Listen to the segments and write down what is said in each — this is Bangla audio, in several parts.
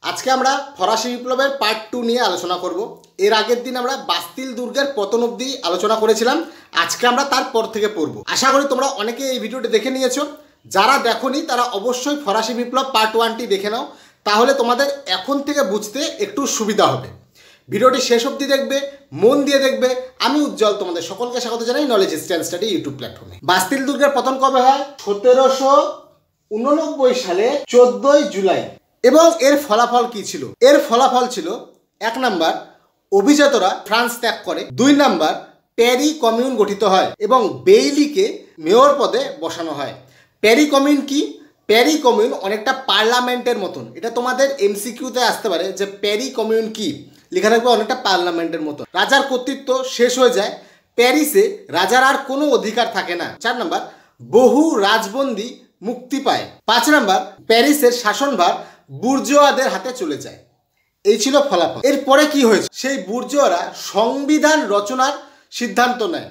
আজকে আমরা ফরাসি বিপ্লবের পার্ট 2 নিয়ে আলোচনা করব। এর আগের দিন আমরা বাস্তিল দুর্গের পতন অবধি আলোচনা করেছিলাম। আজকে আমরা তারপর থেকে পড়ব। আশা করি তোমরা অনেকে এই ভিডিওটি দেখে নিয়েছো। যারা দেখোনি তারা অবশ্যই ফরাসি বিপ্লব পার্ট 1টি দেখে নাও, তাহলে তোমাদের এখন থেকে বুঝতে একটু সুবিধা হবে। ভিডিওটি শেষ অবধি দেখবে, মন দিয়ে দেখবে। আমি উজ্জ্বল তোমাদের সকলকে স্বাগত জানাই নলেজ স্ট্যান্ড স্টাডি ইউটিউব প্ল্যাটফর্মে। বাস্তিল দুর্গের পতন কবে হয়? 1789 সালে 14 জুলাই। এবং এর ফলাফল কি ছিল? এর ফলাফল ছিল 1 নাম্বার, অভিজাতরা ফ্রান্স ত্যাগ করে। 2 নাম্বার, প্যারি কমিউন গঠিত হয় এবং বেইলিকে মেয়র পদে বসানো হয়। প্যারি কমিউন কি? প্যারি কমিউন অনেকটা পার্লামেন্টের মতন। এটা তোমাদের এমসিকিউতে আসতে পারে যে প্যারি কমিউন কি, লেখা থাকবে অনেকটা পার্লামেন্টের মতো। রাজার কর্তৃত্ব শেষ হয়ে যায়। প্যারিসে রাজার আর কোনো অধিকার থাকে না। 4 নাম্বার, বহু রাজবন্দী মুক্তি পায়। 5 নাম্বার, প্যারিসের শাসনভার বুর্জোয়াদের হাতে চলে যায়। এই ছিল ফলাফল। এরপরে কি হয়েছে? সেই বুর্জোয়ারা সংবিধান রচনার সিদ্ধান্ত নেয়।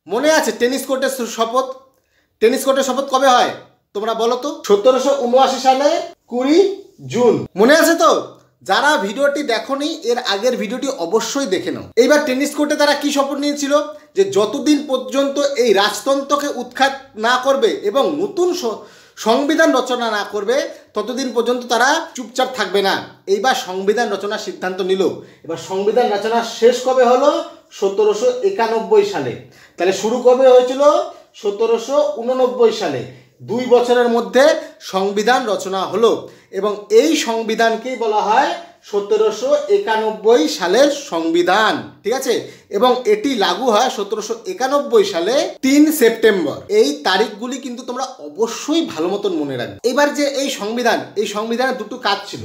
মনে আছে টেনিস কোর্টের শপথ? টেনিস কোর্টের শপথ কবে হয় তোমরা বলো তো? 1779 সালে 20 জুন। মনে আছে তো? যারা ভিডিওটি দেখোনি এর আগের ভিডিওটি অবশ্যই দেখে নাও। এইবার টেনিস কোর্টে তারা কি শপথ নিয়েছিল? যে যতদিন পর্যন্ত এই রাজতন্ত্রকে উৎখাত না করবে এবং নতুন সংবিধান রচনা না করবে ততদিন পর্যন্ত তারা চুপচাপ থাকবে না। এইবার সংবিধান রচনার সিদ্ধান্ত নিল। এবার সংবিধান রচনা শেষ কবে হলো? 1791 সালে। তাহলে শুরু কবে হয়েছিল? 1789 সালে। 2 বছরের মধ্যে সংবিধান রচনা হলো এবং এই সংবিধানকেই বলা হয় 1791 সালের সংবিধান। ঠিক আছে? এবং এটি লাগু হয় 1791 সালে 3 সেপ্টেম্বর। এই তারিখগুলি কিন্তু তোমরা অবশ্যই ভালো মতন মনে রাখবে। এবার যে এই সংবিধানের দুটো কাজ ছিল।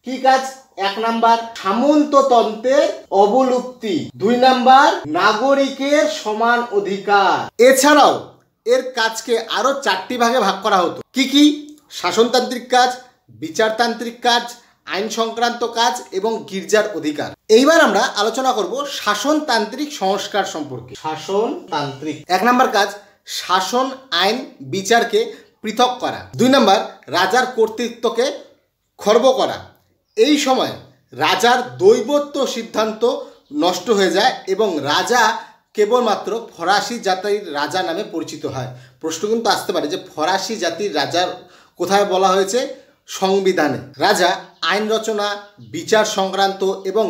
কি কাজ? 1 নাম্বার, সামন্ততন্ত্রের অবলুপ্তি। 2 নাম্বার, নাগরিকের সমান অধিকার। এছাড়াও এর কাজকে আরো 4টি ভাগে ভাগ করা হতো। কি কি? শাসনতান্ত্রিক কাজ, বিচারতান্ত্রিক কাজ, আইন সংক্রান্ত কাজ এবং গির্জার অধিকার। এইবার আমরা আলোচনা করব শাসনতান্ত্রিক সংস্কার সম্পর্কে। শাসনতান্ত্রিক 1 নাম্বার কাজ, শাসন, আইন, বিচারকে পৃথক করা। 2 নাম্বার, রাজার কর্তৃত্বকে খর্ব করা। এই সময় রাজার দৈবত্ব সিদ্ধান্ত নষ্ট হয়ে যায় এবং রাজা কেবলমাত্র ফরাসি জাতির রাজা নামে পরিচিত হয়। প্রশ্ন কিন্তু আসতে পারে যে ফরাসি জাতির রাজার কোথায় বলা হয়েছে? সংবিধানে। রাজা আইন রচনা, বিচার সংক্রান্ত এবং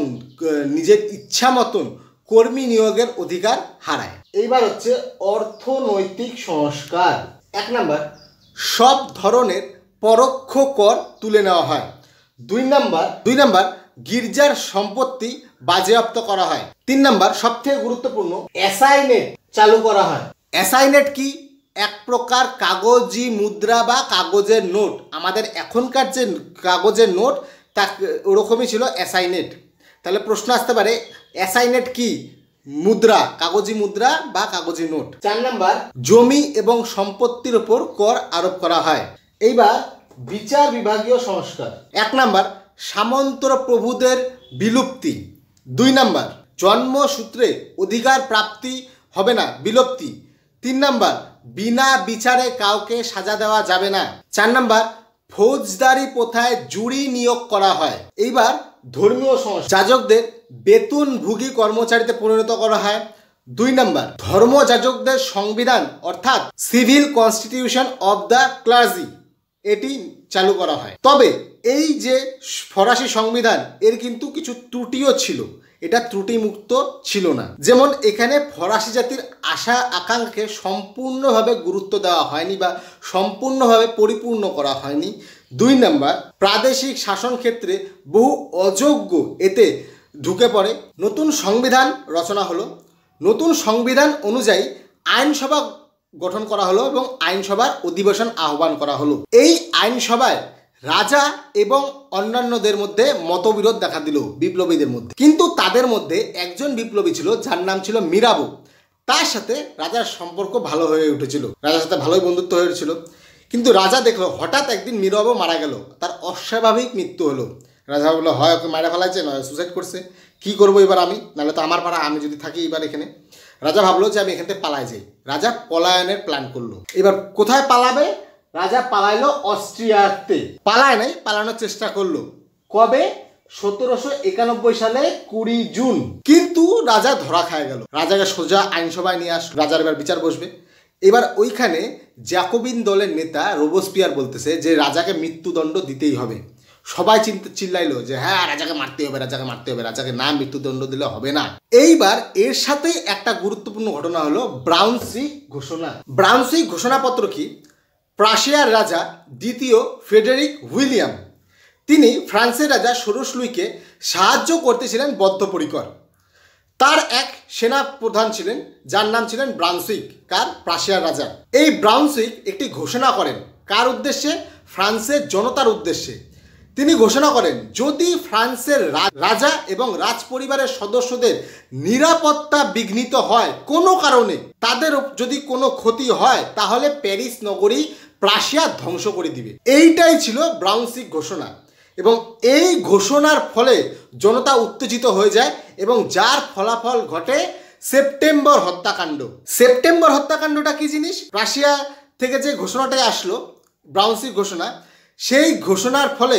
নিজের ইচ্ছা মতন কর্মী নিয়োগের অধিকার হারায়। এইবার হচ্ছে অর্থনৈতিক সংস্কার। 1 নাম্বার, সব ধরনের পরোক্ষ কর তুলে নেওয়া হয়। 2 নাম্বার, গির্জার সম্পত্তি বাজেয়াপ্ত করা হয়। 3 নাম্বার, সবথেকে গুরুত্বপূর্ণ, অ্যাসাইনেট চালু করা হয়। অ্যাসাইনেট কি? এক প্রকার কাগজি মুদ্রা বা কাগজের নোট। আমাদের এখনকার যে কাগজের নোট তা ওরকমই ছিল অ্যাসাইনেট। তাহলে প্রশ্ন আসতে পারে অ্যাসাইনেট কি? মুদ্রা, কাগজি মুদ্রা বা কাগজি নোট। 4 নাম্বার, জমি এবং সম্পত্তির উপর কর আরোপ করা হয়। এইবার বিচার বিভাগীয় সংস্কার। 1 নাম্বার, সামন্ত প্রভুদের বিলুপ্তি। 2 নাম্বার, জন্মসূত্রে অধিকার প্রাপ্তি হবে না, বিলুপ্তি। 3 নাম্বার, বিনা বিচারে কাউকে সাজা দেওয়া যাবে না। 4 নাম্বার, ফৌজদারি প্রথায় জুরি নিয়োগ করা হয়। এইবার ধর্মীয় সংস্কার। যাজকদের বেতনভোগী কর্মচারীতে পরিণত করা হয়। 2 নাম্বার, ধর্মযাজকদের সংবিধান অর্থাৎ civil constitution of the clergy এটি চালু করা হয়। তবে এই যে ফরাসি সংবিধান এর কিন্তু কিছু ত্রুটিও ছিল। এটা ত্রুটিমুক্ত ছিল না। যেমন এখানে ফরাসি জাতির আশা আকাঙ্ক্ষাকে সম্পূর্ণভাবে গুরুত্ব দেওয়া হয়নি বা সম্পূর্ণভাবে পরিপূর্ণ করা হয়নি। 2 নাম্বার, প্রাদেশিক শাসন ক্ষেত্রে বহু অযোগ্য এতে ঢুকে পড়ে। নতুন সংবিধান রচনা হলো। নতুন সংবিধান অনুযায়ী আইনসভা গঠন করা হলো এবং আইনসভার অধিবেশন আহ্বান করা হলো। এই আইনসভায় রাজা এবং অন্যান্যদের মধ্যে মতবিরোধ দেখা দিল বিপ্লবীদের মধ্যে। কিন্তু তাদের মধ্যে একজন বিপ্লবী ছিল যার নাম ছিল মিরাবো। তার সাথে রাজার সম্পর্ক ভালো হয়ে উঠেছিল, রাজার সাথে ভালোই বন্ধুত্ব হয়ে উঠেছিল। কিন্তু রাজা দেখলো হঠাৎ একদিন মিরাবো মারা গেল, তার অস্বাভাবিক মৃত্যু হলো। রাজা বললো হয় ওকে মারা ফেলাইছে, নয় সুসাইড করছে। কি করবো এবার আমি? নাহলে তো আমার পাড়া, আমি যদি থাকি এবার এখানে। রাজা ভাবলো যে আমি এখান থেকে পালাই যাই। রাজা পলায়নের প্ল্যান করলো। এবার কোথায় পালাবে? রাজা পালাইলো অস্ট্রিয়াতে। পালায় নাই, পালানোর চেষ্টা করলো। কবে? 1791 সালে 20 জুন। কিন্তু রাজা ধরা খায় গেল। রাজাকে সোজা আইনসভায় নিয়ে আসলো, রাজার এবার বিচার বসবে। এবার ওইখানে জ্যাকোবিন দলের নেতা রোবসপিয়ার বলতেছে যে রাজাকে মৃত্যুদণ্ড দিতেই হবে। সবাই চিল্লাইলো যে হ্যাঁ, রাজাকে মারতে হবে, রাজাকে মারতে হবে, রাজাকে না মৃত্যুদণ্ড দিলে হবে না। এইবার এর সাথে একটা গুরুত্বপূর্ণ ঘটনা হলো ব্রাউনসুইক ঘোষণা। ব্রাউনসুইক ঘোষণাপত্র কি? প্রাশিয়ার রাজা দ্বিতীয় ফ্রেডেরিক উইলিয়াম, তিনি ফ্রান্সের রাজা ষোড়শ লুইকে সাহায্য করতেছিলেন বদ্ধপরিকর। তার এক সেনা প্রধান ছিলেন যার নাম ছিলেন ব্রাউনসুইক। কার? প্রাশিয়ার রাজা। এই ব্রাউনসুইক একটি ঘোষণা করেন। কার উদ্দেশ্যে? ফ্রান্সের জনতার উদ্দেশ্যে। তিনি ঘোষণা করেন যদি ফ্রান্সের রাজা এবং রাজ পরিবারের সদস্যদের নিরাপত্তা বিঘ্নিত হয় কোনো কারণে, তাদের যদি কোনো ক্ষতি হয়, তাহলে প্যারিস নগরী প্রাশিয়া ধ্বংস করে দিবে। এইটাই ছিল ব্রাউনসুইক ঘোষণা। এবং এই ঘোষণার ফলে জনতা উত্তেজিত হয়ে যায় এবং যার ফলাফল ঘটে সেপ্টেম্বর হত্যাকাণ্ড। সেপ্টেম্বর হত্যাকাণ্ডটা কি জিনিস? রাশিয়া থেকে যে ঘোষণাটা আসলো, ব্রাউনসুইক ঘোষণা, সেই ঘোষণার ফলে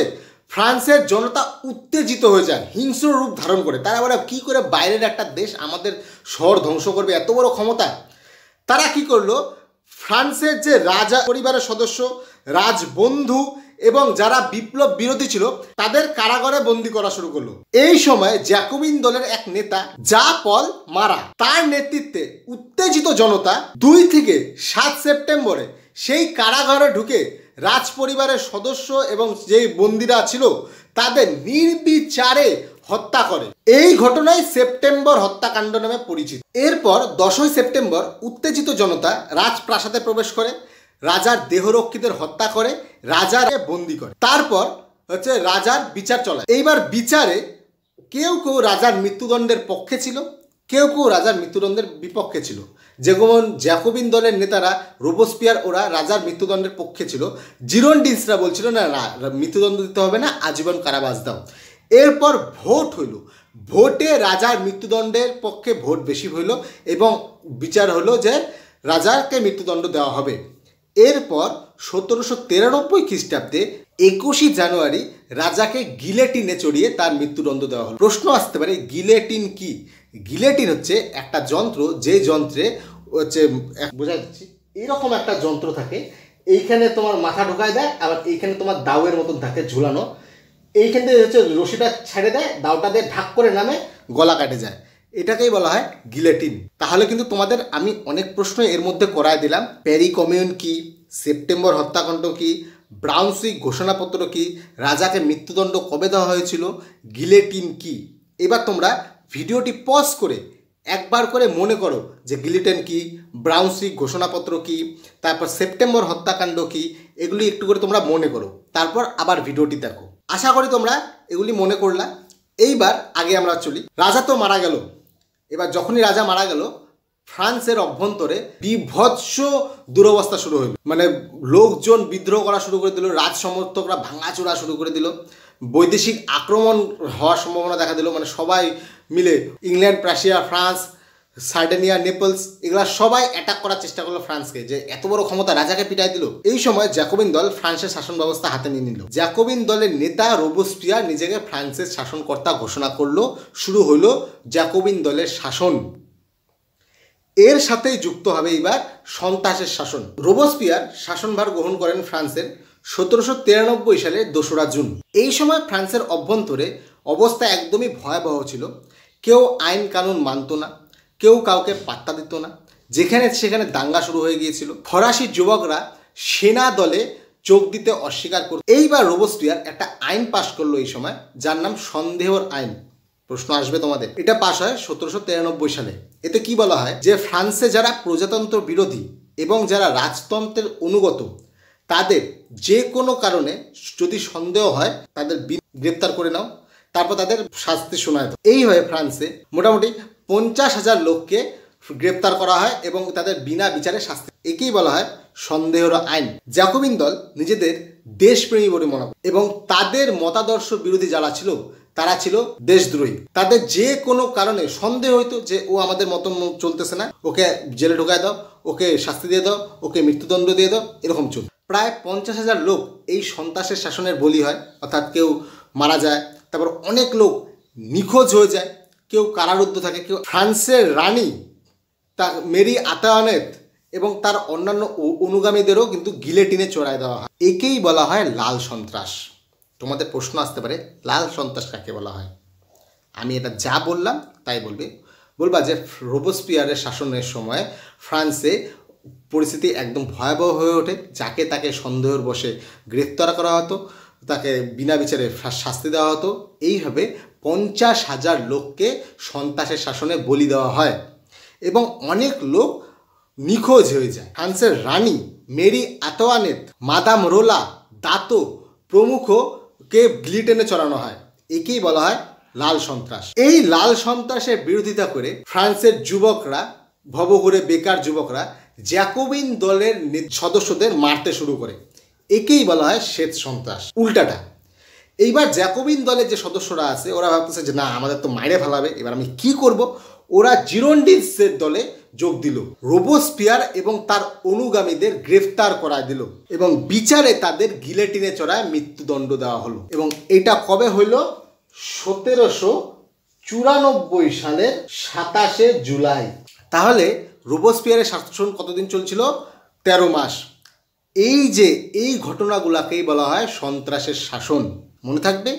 ফ্রান্সের জনতা উত্তেজিত হয়ে যায়, হিংস্র রূপ ধারণ করে। তারা বলে কি করে বাইরের একটা দেশ আমাদের শহর ধ্বংস করবে, এত বড় ক্ষমতা। তারা কি করলো? ফ্রান্সের যে রাজা পরিবারের সদস্য, রাজবন্ধু এবং যারা বিপ্লব বিরোধী ছিল তাদের কারাগারে বন্দী করা শুরু করলো। এই সময় জ্যাকোবিন দলের এক নেতা জা পল মারা, তার নেতৃত্বে উত্তেজিত জনতা 2 থেকে 7 সেপ্টেম্বরে সেই কারাগারে ঢুকে রাজ পরিবারের সদস্য এবং যে বন্দীরা ছিল তাদের নির্বিচারে হত্যা করে। এই ঘটনায় সেপ্টেম্বর হত্যাকাণ্ড নামে পরিচিত। এরপর 10ই সেপ্টেম্বর উত্তেজিত জনতা রাজপ্রাসাদে প্রবেশ করে, রাজার দেহরক্ষীদের হত্যা করে, রাজারে বন্দি করে। তারপর রাজার বিচার চলায়। এইবার বিচারে কেউ কেউ রাজার মৃত্যুদণ্ডের পক্ষে ছিল, কেউ কেউ রাজার মৃত্যুদণ্ডের বিপক্ষে ছিল। যেমন জ্যাকোবিন দলের নেতারা রোবসপিয়ার, ওরা রাজার মৃত্যুদণ্ডের পক্ষে ছিল। জিরোন্ডিনসরা বলছিল না, মৃত্যুদণ্ড দিতে হবে না, আজীবন কারাবাস দাও। এরপর ভোট হইল, ভোটে রাজার মৃত্যুদণ্ডের পক্ষে ভোট বেশি হইল এবং বিচার হলো যে রাজাকে মৃত্যুদণ্ড দেওয়া হবে। এরপর 1793 খ্রিস্টাব্দে 21 জানুয়ারি রাজাকে গিলেটিনে চড়িয়ে তার মৃত্যুদণ্ড দেওয়া হলো। প্রশ্ন আসতে পারে গিলেটিন কি? গিলেটিন হচ্ছে একটা যন্ত্র, যে যন্ত্রে বোঝা যাচ্ছে এরকম একটা যন্ত্র থাকে, এইখানে তোমার মাথা ঢোকায় দেয়, আবার এইখানে তোমার দাউয়ের মতন থাকে ঝুলানো, এইখান থেকে রশিটা ছেড়ে দেয়, দাউটা দিয়ে ঢাক করে নামে, গলা কাটে যায়। এটাকেই বলা হয় গিলেটিন। তাহলে কিন্তু তোমাদের আমি অনেক প্রশ্ন এর মধ্যে করায় দিলাম। প্যারি কমিউন কি, সেপ্টেম্বর হত্যাকাণ্ড কি, ব্রাউনসুইক ঘোষণাপত্র কি, রাজাকে মৃত্যুদণ্ড কবে দেওয়া হয়েছিল, গিলেটিন কি। এবার তোমরা ভিডিওটি পজ করে একবার করে মনে করো যে গিলেটিন কি, ব্রাউনসুইক ঘোষণাপত্র কি, তারপর সেপ্টেম্বর হত্যাকাণ্ড কি, এগুলি একটু করে তোমরা মনে করো, তারপর আবার ভিডিওটি দেখো। আশা করি তোমরা এগুলি মনে করলা। এইবার আগে আমরা চলি। রাজা তো মারা গেল। এবার যখনই রাজা মারা গেল, ফ্রান্সের অভ্যন্তরে বিভৎস দুরবস্থা শুরু হইল। মানে লোকজন বিদ্রোহ করা শুরু করে দিল, রাজ সমর্থকরা ভাঙাচোরা শুরু করে দিল, বৈদেশিক আক্রমণ হওয়ার সম্ভাবনা দেখা দিল। মানে সবাই মিলে ইংল্যান্ড, প্রাশিয়া, ফ্রান্স, সার্ডেনিয়া, নেপলস, এগুলা সবাই অ্যাটাক করার চেষ্টা করলো ফ্রান্সকে, যে এত বড় ক্ষমতা, রাজাকে পিটাই দিল। এই সময় জ্যাকোবিন দল ফ্রান্সের শাসন ব্যবস্থা হাতে নিয়ে নিল। জ্যাকোবিন দলের নেতা রোবসপিয়ার নিজেকে ফ্রান্সের শাসনকর্তা ঘোষণা করলো। শুরু হলো জ্যাকোবিন দলের শাসন। এর সাথেই যুক্ত হবে এবার সন্ত্রাসের শাসন। রোবসপিয়ার শাসনভার গ্রহণ করেন ফ্রান্সের 1793 সালের 2রা জুন। এই সময় ফ্রান্সের অভ্যন্তরে অবস্থা একদমই ভয়াবহ ছিল। কেউ আইন কানুন মানত না, কেউ কাউকে পাত্তা দিত না, যেখানে সেখানে দাঙ্গা শুরু হয়ে গিয়েছিল। ফরাসি যুবকরা সেনা দলে যোগ দিতে অস্বীকার করত। এইবার রোবসপিয়ার একটা আইন পাশ করলো এই সময়, যার নাম সন্দেহর আইন। প্রশ্ন আসবে তোমাদের। এটা পাশ হয় 1793 সালে। এতে কি বলা হয় যে ফ্রান্সে যারা প্রজাতন্ত্র বিরোধী এবং যারা রাজতন্ত্রের অনুগত, তাদের যে কোনো কারণে যদি সন্দেহ হয় তাদের গ্রেপ্তার করে নাও, তারপর তাদের শাস্তি শোনায় দাও। এই হয়ে ফ্রান্সে মোটামুটি 50,000 লোককে গ্রেপ্তার করা হয় এবং তাদের বিনা বিচারে শাস্তি। একেই বলা হয় সন্দেহর আইন। জ্যাকোবিন দল নিজেদের দেশপ্রেমী বলে মনে করে এবং তাদের মতাদর্শ বিরোধী যারা ছিল তারা ছিল দেশদ্রোহী। তাদের যে কোনো কারণে সন্দেহ হইতো যে ও আমাদের মতন চলতেছে না, ওকে জেলে ঢোকায় দাও, ওকে শাস্তি দিয়ে দাও, ওকে মৃত্যুদণ্ড দিয়ে দাও, এরকম চলত। প্রায় 50,000 লোক এই সন্ত্রাসের শাসনের বলি হয়, অর্থাৎ কেউ মারা যায়, তারপর অনেক লোক নিখোঁজ হয়ে যায়, কেউ কারারুদ্ধ থাকে, কেউ ফ্রান্সের রানী তা মেরি আতাওয়ানেত এবং তার অন্যান্য অনুগামীদেরও কিন্তু গিলেটিনে চড়ায় দেওয়া হয়। একেই বলা হয় লাল সন্ত্রাস। তোমাদের প্রশ্ন আসতে পারে লাল সন্ত্রাস কাকে বলা হয়? আমি এটা যা বললাম তাই বলবা যে রোবসপিয়ারের শাসনের সময় ফ্রান্সে পরিস্থিতি একদম ভয়াবহ হয়ে ওঠে। যাকে তাকে সন্দেহের বশে গ্রেফতার করা হতো, তাকে বিনা বিচারে শাস্তি দেওয়া হতো। এইভাবে 50,000 লোককে সন্ত্রাসের শাসনে বলি দেওয়া হয় এবং অনেক লোক নিখোঁজ হয়ে যায়। ফ্রান্সের রানী মেরি আতোয়ানেত, মাদাম রোলা, দাতো প্রমুখকে গিলিটিনে চড়ানো হয়। একেই বলা হয় লাল সন্ত্রাস। এই লাল সন্ত্রাসের বিরোধিতা করে ফ্রান্সের যুবকরা, ভবঘুরে বেকার যুবকরা জ্যাকোবিন দলের সদস্যদের মারতে শুরু করে। একেই বলা হয় শ্বেত সন্ত্রাস। উল্টাটা, এইবার জ্যাকোবিন দলের যে সদস্যরা আছে ওরা ভাবতেছে যে না, আমাদের তো মাইরে ফেলাবে, এবার আমি কি করব? ওরা জিরোন্ডিনসের দলে যোগ দিল। রোবসপিয়ার এবং তার অনুগামীদের গ্রেফতার করায় দিল এবং বিচারে তাদের গিলেটিনে চড়ায় মৃত্যুদণ্ড দেওয়া হলো। এবং এটা কবে হইল? 1794 সালের 27 জুলাই। তাহলে রোবসপিয়ারের শাসন কতদিন চলছিল? 13 মাস। এই ঘটনাগুলাকেই বলা হয় সন্ত্রাসের শাসন। মনে থাকবে?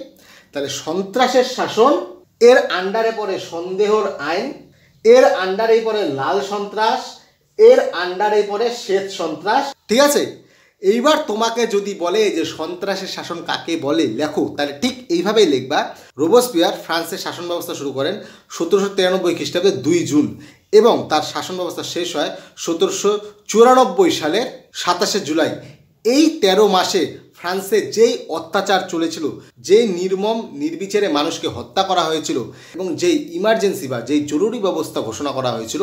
তাহলে সন্ত্রাসের শাসন, এর আন্ডারে পড়ে সন্দেহর আইন, এর আন্ডারেই পড়ে লাল সন্ত্রাস, এর আন্ডারেই পড়ে শ্বেত সন্ত্রাস। ঠিক আছে? এইবার তোমাকে যদি বলে যে সন্ত্রাসের শাসন কাকে বলে লেখো, তাহলে ঠিক এইভাবেই লিখবা। রোবসপিয়ার ফ্রান্সের শাসন ব্যবস্থা শুরু করেন 1793 খ্রিস্টাব্দে 2 জুন এবং তার শাসন ব্যবস্থা শেষ হয় 1794 সালের 27 জুলাই। এই 13 মাসে ফ্রান্সে যেই অত্যাচার চলেছিল, যে নির্মম নির্বিচারে মানুষকে হত্যা করা হয়েছিল এবং যেই ইমার্জেন্সি বা যেই জরুরি ব্যবস্থা ঘোষণা করা হয়েছিল,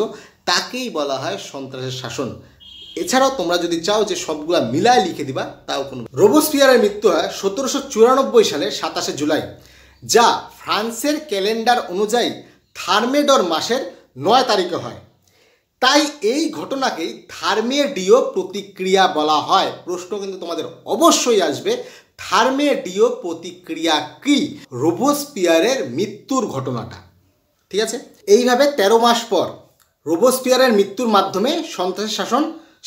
তাকেই বলা হয় সন্ত্রাসের শাসন। এছাড়াও তোমরা যদি চাও যে সবগুলা মিলায় লিখে দিবা, তাও কোনো। রোবসপিয়ারের মৃত্যু হয় 1794 সালের 27 জুলাই, যা ফ্রান্সের ক্যালেন্ডার অনুযায়ী থার্মেডর মাসের 9 তারিখে হয়। তাই এই ঘটনাকেই থার্মেডিও প্রতিক্রিয়া বলা হয়। প্রশ্ন কিন্তু তোমাদের অবশ্যই আসবে, থার্মেডিও প্রতিক্রিয়া কি? রোবসপিয়ারের মৃত্যুর ঘটনাটা। ঠিক আছে? এইভাবে 13 মাস পর রোবসপিয়ারের মৃত্যুর মাধ্যমে সন্ত্রাসের শাসন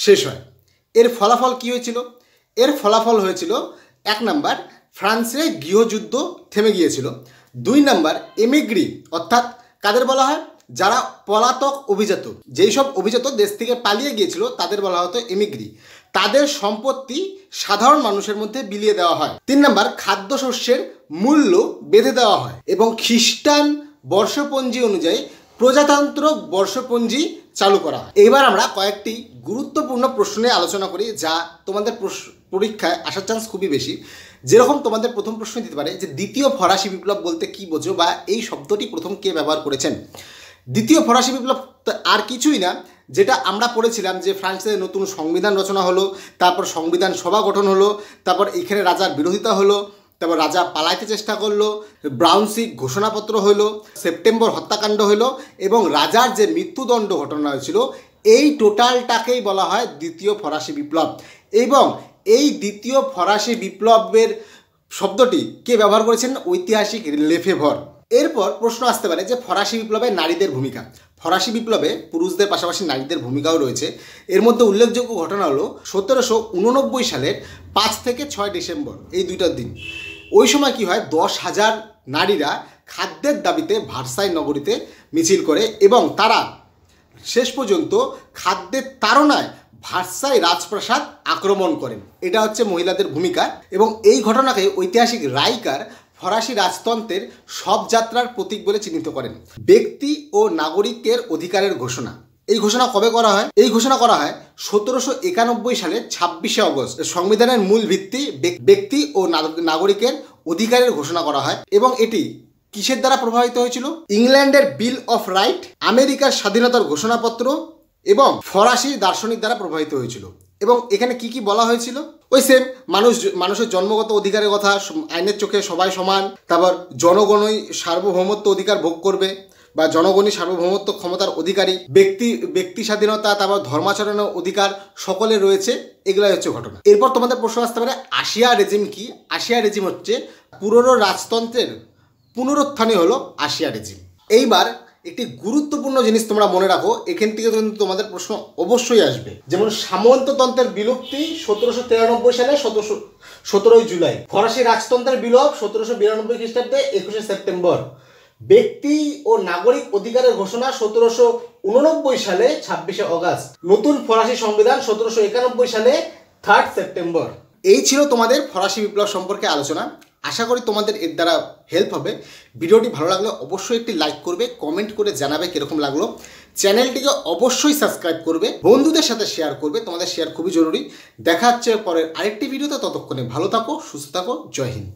শেষ হয়। এর ফলাফল কি হয়েছিল? এর ফলাফল হয়েছিল 1 নাম্বার, ফ্রান্সে গৃহযুদ্ধ থেমে গিয়েছিল। 2 নাম্বার, এমিগ্রি, অর্থাৎ কাদের বলা হয়? যারা পলাতক অভিজাত, যেই সব অভিজাত দেশ থেকে পালিয়ে গিয়েছিল তাদের বলা হতো এমিগ্রি। তাদের সম্পত্তি সাধারণ মানুষের মধ্যে বিলিয়ে দেওয়া হয়। 3 নাম্বার, খাদ্যশস্যের মূল্য বেঁধে দেওয়া হয় এবং খ্রিস্টান বর্ষপঞ্জি অনুযায়ী প্রজাতন্ত্র বর্ষপঞ্জি চালু করা হয়। এবার আমরা কয়েকটি গুরুত্বপূর্ণ প্রশ্ন নিয়ে আলোচনা করি, যা তোমাদের পরীক্ষায় আসার চান্স খুবই বেশি। যেরকম তোমাদের প্রথম প্রশ্ন দিতে পারে যে দ্বিতীয় ফরাসি বিপ্লব বলতে কি বোঝো, বা এই শব্দটি প্রথম কে ব্যবহার করেছেন? দ্বিতীয় ফরাসি বিপ্লব আর কিছুই না, যেটা আমরা পড়েছিলাম যে ফ্রান্সে নতুন সংবিধান রচনা হলো, তারপর সংবিধান সভা গঠন হলো, তারপর এখানে রাজার বিরোধিতা হলো, তারপর রাজা পালাইতে চেষ্টা করলো, ব্রাউনসিক ঘোষণাপত্র হলো, সেপ্টেম্বর হত্যাকাণ্ড হলো এবং রাজার যে মৃত্যুদণ্ড ঘটনা হয়েছিল, এই টোটালটাকেই বলা হয় দ্বিতীয় ফরাসি বিপ্লব। এবং এই দ্বিতীয় ফরাসি বিপ্লবের শব্দটি কে ব্যবহার করেছেন? ঐতিহাসিক লেফেভর। এরপর প্রশ্ন আসতে পারে যে ফরাসি বিপ্লবে নারীদের ভূমিকা। ফরাসি বিপ্লবে পুরুষদের পাশাপাশি নারীদের ভূমিকাও রয়েছে। এর মধ্যে উল্লেখযোগ্য ঘটনা হলো 1789 সালের 5 থেকে 6 ডিসেম্বর, এই 2টা দিন। ওই সময় কি হয়? 10,000 নারীরা খাদ্যের দাবিতে ভার্সাই নগরীতে মিছিল করে এবং তারা শেষ পর্যন্ত খাদ্যের তাড়নায় ভার্সাই রাজপ্রাসাদ আক্রমণ করেন। এটা হচ্ছে মহিলাদের ভূমিকা এবং এই ঘটনাকে ঐতিহাসিক রাইকার ফরাসি রাজতন্ত্রের সব যাত্রার প্রতীক বলে চিহ্নিত করেন। ব্যক্তি ও নাগরিকের অধিকারের ঘোষণা, এই ঘোষণা কবে করা হয়? এই ঘোষণা করা হয় 1791 সালের 26 আগস্ট। সংবিধানের মূল ভিত্তি ব্যক্তি ও নাগরিকের অধিকারের ঘোষণা করা হয় এবং এটি কিসের দ্বারা প্রভাবিত হয়েছিল? ইংল্যান্ডের বিল অফ রাইট, আমেরিকার স্বাধীনতার ঘোষণাপত্র এবং ফরাসি দার্শনিক দ্বারা প্রভাবিত হয়েছিল। এবং এখানে কি কি বলা হয়েছিল? ওই সেম, মানুষের জন্মগত অধিকারের কথা, আইনের চোখে সবাই সমান, তারপর জনগণই সার্বভৌমত্ব অধিকার ভোগ করবে বা জনগণই সার্বভৌমত্ব ক্ষমতার অধিকারী, ব্যক্তি স্বাধীনতা, তারপর ধর্মাচরণের অধিকার সকলের রয়েছে। এগুলাই হচ্ছে ঘটনা। এরপর তোমাদের প্রশ্ন আসতে পারে আশিয়া রেজিম কি? আশিয়া রেজিম হচ্ছে পুরনো রাজতন্ত্রের পুনরুত্থানই হলো আশিয়া রেজিম। এইবার একটি গুরুত্বপূর্ণ জিনিস তোমরা মনে রাখো, এখান থেকে কিন্তু তোমাদের প্রশ্ন অবশ্যই আসবে। যেমন সামন্ততন্ত্রের বিলুপ্তি 1793 সালে 17 জুলাই, ফরাসি রাজতন্ত্রের বিলোপ 1792 খ্রিস্টাব্দে 21 সেপ্টেম্বর, ব্যক্তি ও নাগরিক অধিকারের ঘোষণা 1789 সালে 26 অগাস্ট, নতুন ফরাসি সংবিধান 1791 সালে 3 সেপ্টেম্বর। এই ছিল তোমাদের ফরাসি বিপ্লব সম্পর্কে আলোচনা। আশা করি তোমাদের এর দ্বারা হেল্প হবে। ভিডিওটি ভালো লাগলে অবশ্যই একটি লাইক করবে, কমেন্ট করে জানাবে কীরকম লাগলো। চ্যানেলটিকে অবশ্যই সাবস্ক্রাইব করবে, বন্ধুদের সাথে শেয়ার করবে, তোমাদের শেয়ার খুবই জরুরি। দেখা হচ্ছে পরের আরেকটি ভিডিওতে। ততক্ষণে ভালো থাকো, সুস্থ থাকো। জয় হিন্দ।